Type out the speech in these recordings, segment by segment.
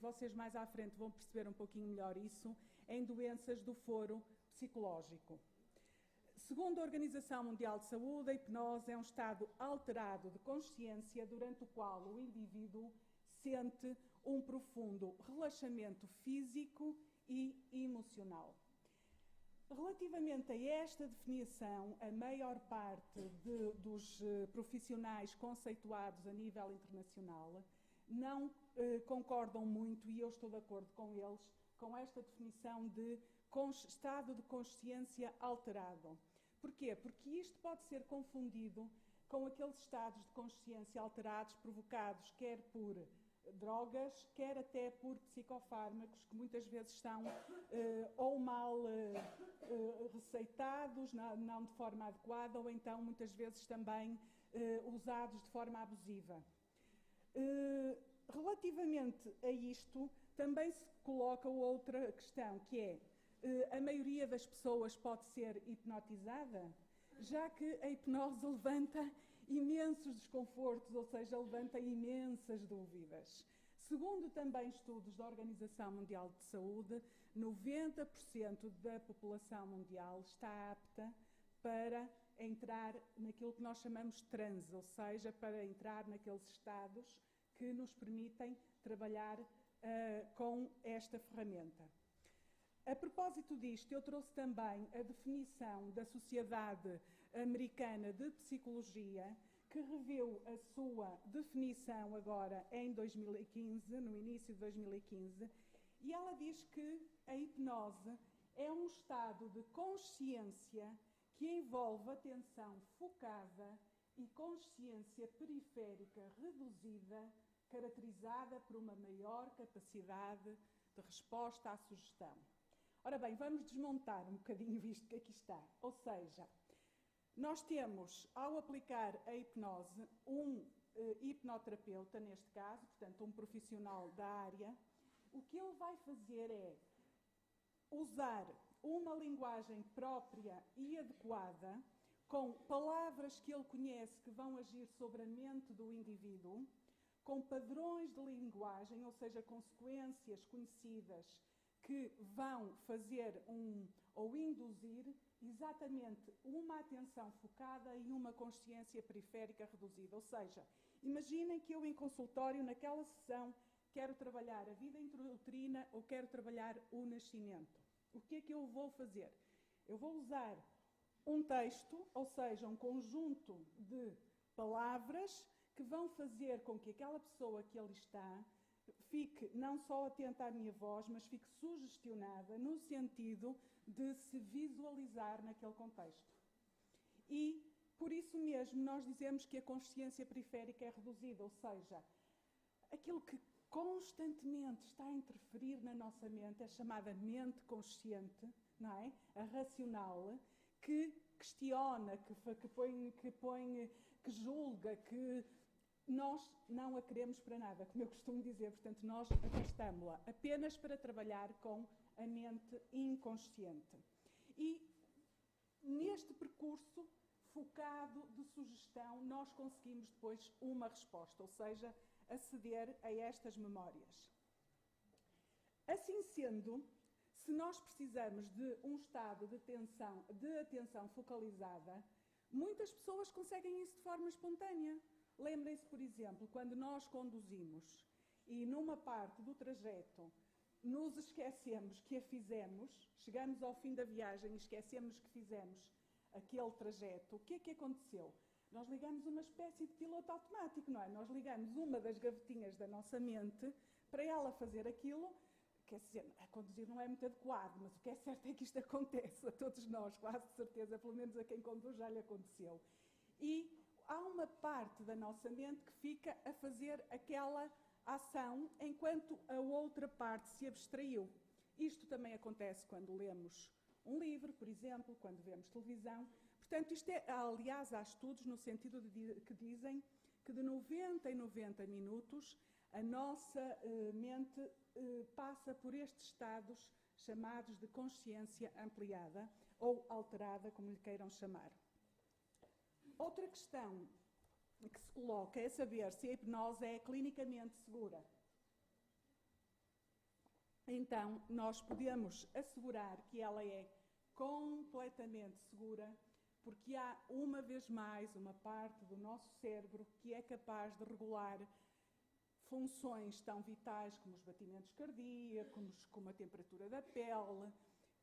vocês mais à frente vão perceber um pouquinho melhor isso, em doenças do foro psicológico. Segundo a Organização Mundial de Saúde, a hipnose é um estado alterado de consciência durante o qual o indivíduo sente um profundo relaxamento físico e emocional. Relativamente a esta definição, a maior parte dos profissionais conceituados a nível internacional não concordam muito, e eu estou de acordo com eles, com esta definição de estado de consciência alterado. Porquê? Porque isto pode ser confundido com aqueles estados de consciência alterados provocados quer por drogas, quer até por psicofármacos que muitas vezes estão ou mal receitados, não de forma adequada, ou então muitas vezes também usados de forma abusiva. Relativamente a isto, também se coloca outra questão, que é, a maioria das pessoas pode ser hipnotizada, já que a hipnose levanta imensos desconfortos, ou seja, levanta imensas dúvidas. Segundo também estudos da Organização Mundial de Saúde, 90% da população mundial está apta para entrar naquilo que nós chamamos de transe, ou seja, para entrar naqueles estados que nos permitem trabalhar com esta ferramenta. A propósito disto, eu trouxe também a definição da Sociedade Americana de Psicologia, que reviu a sua definição agora em 2015, no início de 2015, e ela diz que a hipnose é um estado de consciência que envolve atenção focada e consciência periférica reduzida, caracterizada por uma maior capacidade de resposta à sugestão. Ora bem, vamos desmontar um bocadinho isto que aqui está. Ou seja, nós temos, ao aplicar a hipnose, um hipnoterapeuta, neste caso, portanto, um profissional da área, o que ele vai fazer é usar uma linguagem própria e adequada, com palavras que ele conhece que vão agir sobre a mente do indivíduo, com padrões de linguagem, ou seja, consequências conhecidas que vão fazer ou induzir exatamente uma atenção focada e uma consciência periférica reduzida. Ou seja, imaginem que eu em consultório, naquela sessão, quero trabalhar a vida intrauterina ou quero trabalhar o nascimento. O que é que eu vou fazer? Eu vou usar um texto, ou seja, um conjunto de palavras que vão fazer com que aquela pessoa que ali está fique não só atenta à minha voz, mas fique sugestionada no sentido de se visualizar naquele contexto. E, por isso mesmo, nós dizemos que a consciência periférica é reduzida, ou seja, aquilo que constantemente está a interferir na nossa mente é chamada mente consciente, não é? A racional, que questiona, que julga, que nós não a queremos para nada, como eu costumo dizer, portanto, nós afastamos-la apenas para trabalhar com a mente inconsciente. E neste percurso focado de sugestão, nós conseguimos depois uma resposta, ou seja, aceder a estas memórias. Assim sendo, se nós precisamos de um estado de atenção focalizada, muitas pessoas conseguem isso de forma espontânea. Lembrem-se, por exemplo, quando nós conduzimos e numa parte do trajeto nos esquecemos que a fizemos, chegamos ao fim da viagem e esquecemos que fizemos aquele trajeto, o que é que aconteceu? Nós ligamos uma espécie de piloto automático, não é? Nós ligamos uma das gavetinhas da nossa mente para ela fazer aquilo. Quer dizer, a conduzir não é muito adequado, mas o que é certo é que isto acontece a todos nós, quase de certeza, pelo menos a quem conduz já lhe aconteceu. E há uma parte da nossa mente que fica a fazer aquela ação enquanto a outra parte se abstraiu. Isto também acontece quando lemos um livro, por exemplo, quando vemos televisão. Portanto, isto é, aliás, há estudos no sentido que dizem que de 90 em 90 minutos a nossa mente passa por estes estados chamados de consciência ampliada ou alterada, como lhe queiram chamar. Outra questão que se coloca é saber se a hipnose é clinicamente segura. então nós podemos assegurar que ela é completamente segura, porque há, uma vez mais, uma parte do nosso cérebro que é capaz de regular funções tão vitais como os batimentos cardíacos, como a temperatura da pele.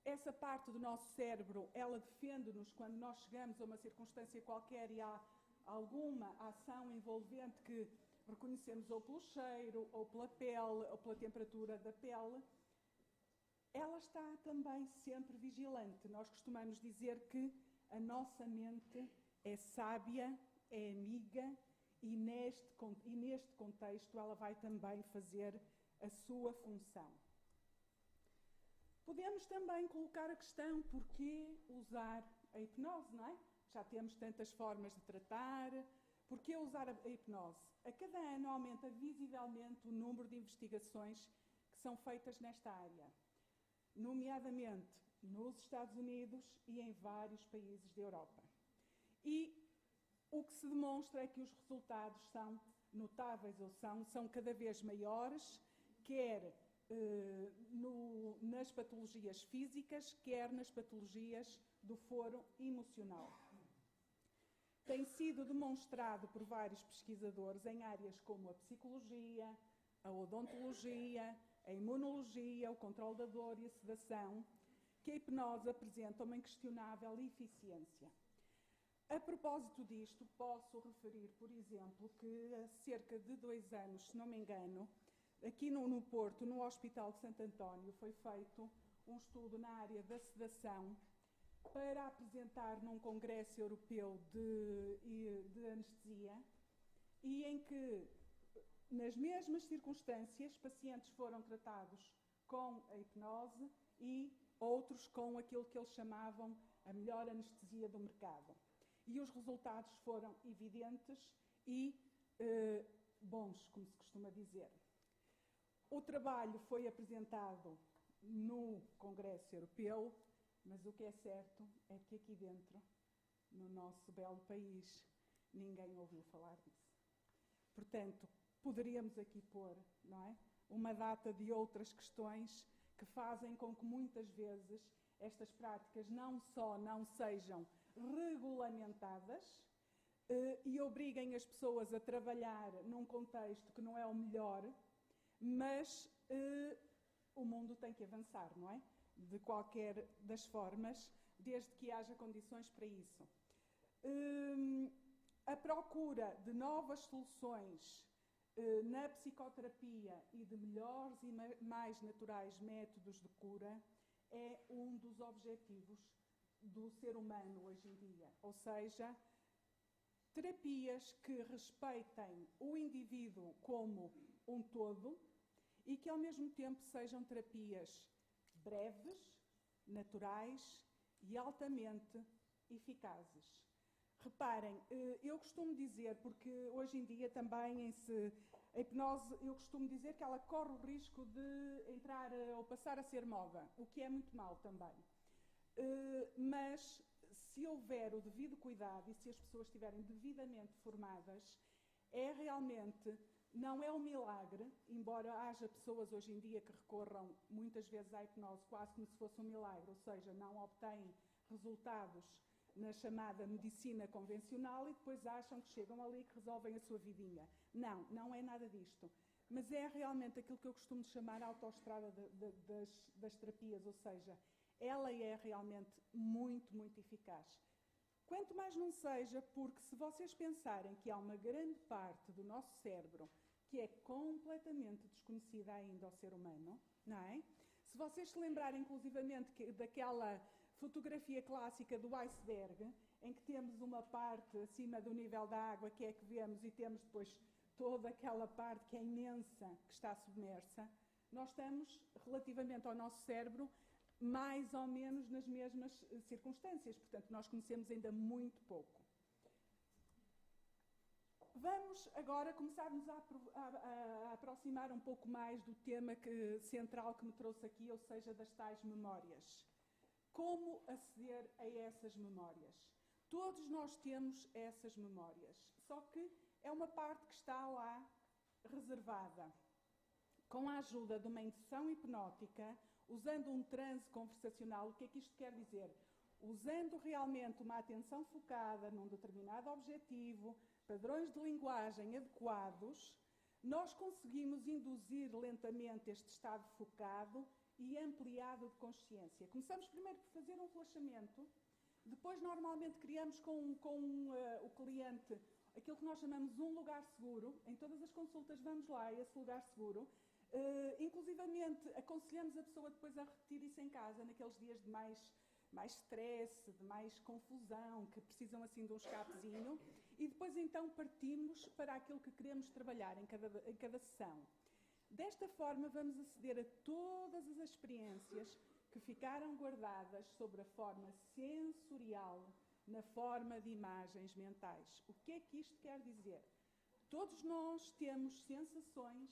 Essa parte do nosso cérebro, ela defende-nos quando nós chegamos a uma circunstância qualquer e há alguma ação envolvente que reconhecemos ou pelo cheiro, ou pela pele, ou pela temperatura da pele. Ela está também sempre vigilante. Nós costumamos dizer que a nossa mente é sábia, é amiga e neste contexto ela vai também fazer a sua função. Podemos também colocar a questão: porquê usar a hipnose, não é? Já temos tantas formas de tratar, porquê usar a hipnose? A cada ano aumenta visivelmente o número de investigações que são feitas nesta área, nomeadamente nos Estados Unidos e em vários países da Europa. E o que se demonstra é que os resultados são notáveis, ou são cada vez maiores, quer nas patologias físicas, quer nas patologias do foro emocional. Tem sido demonstrado por vários pesquisadores em áreas como a psicologia, a odontologia, a imunologia, o controle da dor e a sedação, que a hipnose apresenta uma inquestionável eficiência. A propósito disto, posso referir, por exemplo, que há cerca de 2 anos, se não me engano, aqui no Porto, no Hospital de Santo António, foi feito um estudo na área da sedação para apresentar num congresso europeu de anestesia, e em que, nas mesmas circunstâncias, pacientes foram tratados com a hipnose e outros com aquilo que eles chamavam a melhor anestesia do mercado. E os resultados foram evidentes e bons, como se costuma dizer. O trabalho foi apresentado no Congresso Europeu, mas o que é certo é que aqui dentro, no nosso belo país, ninguém ouviu falar disso. Portanto, poderíamos aqui pôr, não é, uma data de outras questões que fazem com que muitas vezes estas práticas não só não sejam regulamentadas e obriguem as pessoas a trabalhar num contexto que não é o melhor, mas o mundo tem que avançar, não é? De qualquer das formas, desde que haja condições para isso. A procura de novas soluções na psicoterapia e de melhores e mais naturais métodos de cura é um dos objetivos do ser humano hoje em dia. Ou seja, terapias que respeitem o indivíduo como um todo e que ao mesmo tempo sejam terapias breves, naturais e altamente eficazes. Reparem, eu costumo dizer, porque hoje em dia também a hipnose, eu costumo dizer que ela corre o risco de entrar ou passar a ser moda, o que é muito mau também. Mas se houver o devido cuidado e se as pessoas estiverem devidamente formadas, é realmente, não é um milagre, embora haja pessoas hoje em dia que recorram muitas vezes à hipnose quase como se fosse um milagre, ou seja, não obtêm resultados na chamada medicina convencional e depois acham que chegam ali e que resolvem a sua vidinha. Não, não é nada disto. Mas é realmente aquilo que eu costumo chamar a autoestrada das terapias, ou seja, ela é realmente muito, muito eficaz. Quanto mais não seja, porque se vocês pensarem que há uma grande parte do nosso cérebro que é completamente desconhecida ainda ao ser humano, não é? Se vocês se lembrarem, inclusivamente, daquela fotografia clássica do iceberg, em que temos uma parte acima do nível da água, que é que vemos, e temos depois toda aquela parte que é imensa, que está submersa, nós estamos, relativamente ao nosso cérebro, mais ou menos nas mesmas circunstâncias. Portanto, nós conhecemos ainda muito pouco. Vamos agora começar-nos a aproximar um pouco mais do tema central que me trouxe aqui, ou seja, das tais memórias. Como aceder a essas memórias? Todos nós temos essas memórias, só que é uma parte que está lá reservada. com a ajuda de uma indução hipnótica, usando um transe conversacional. O que é que isto quer dizer? Usando realmente uma atenção focada num determinado objetivo, padrões de linguagem adequados, nós conseguimos induzir lentamente este estado focado e ampliado de consciência. Começamos primeiro por fazer um relaxamento, depois normalmente criamos com o cliente aquilo que nós chamamos um lugar seguro. Em todas as consultas vamos lá a esse lugar seguro. Inclusivamente aconselhamos a pessoa depois a repetir isso em casa, naqueles dias de mais stress, de mais confusão, que precisam assim de um escapezinho, e depois então partimos para aquilo que queremos trabalhar em cada sessão. Desta forma vamos aceder a todas as experiências que ficaram guardadas sobre a forma sensorial, na forma de imagens mentais. O que é que isto quer dizer? Todos nós temos sensações,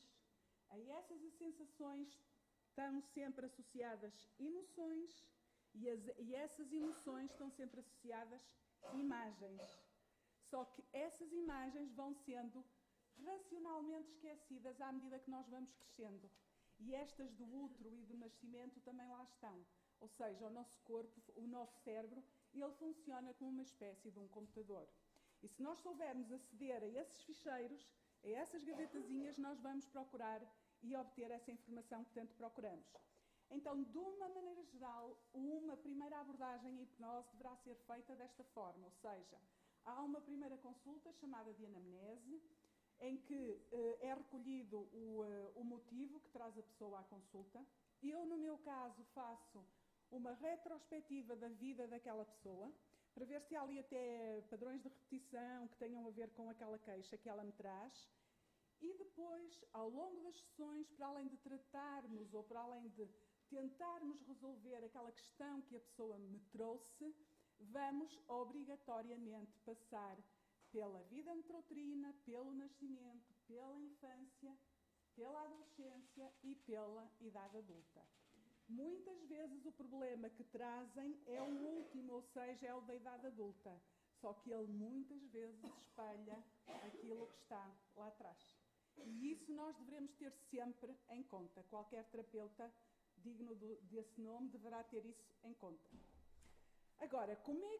a essas sensações estão sempre associadas emoções, e essas emoções estão sempre associadas a imagens. Só que essas imagens vão sendo racionalmente esquecidas à medida que nós vamos crescendo. E estas do útero e do nascimento também lá estão. Ou seja, o nosso corpo, o nosso cérebro, ele funciona como uma espécie de um computador. E se nós soubermos aceder a esses ficheiros, a essas gavetazinhas, nós vamos procurar e obter essa informação que tanto procuramos. Então, de uma maneira geral, uma primeira abordagem em hipnose deverá ser feita desta forma, ou seja, há uma primeira consulta chamada de anamnese, em que é recolhido o motivo que traz a pessoa à consulta. Eu, no meu caso, faço uma retrospectiva da vida daquela pessoa, para ver se há ali até padrões de repetição que tenham a ver com aquela queixa que ela me traz. E depois, ao longo das sessões, para além de tratarmos ou para além de tentarmos resolver aquela questão que a pessoa me trouxe, vamos obrigatoriamente passar pela vida intrauterina, pelo nascimento, pela infância, pela adolescência e pela idade adulta. Muitas vezes o problema que trazem é o último, ou seja, é o da idade adulta. Só que ele muitas vezes espelha aquilo que está lá atrás. E isso nós devemos ter sempre em conta. Qualquer terapeuta digno desse nome deverá ter isso em conta. Agora, como é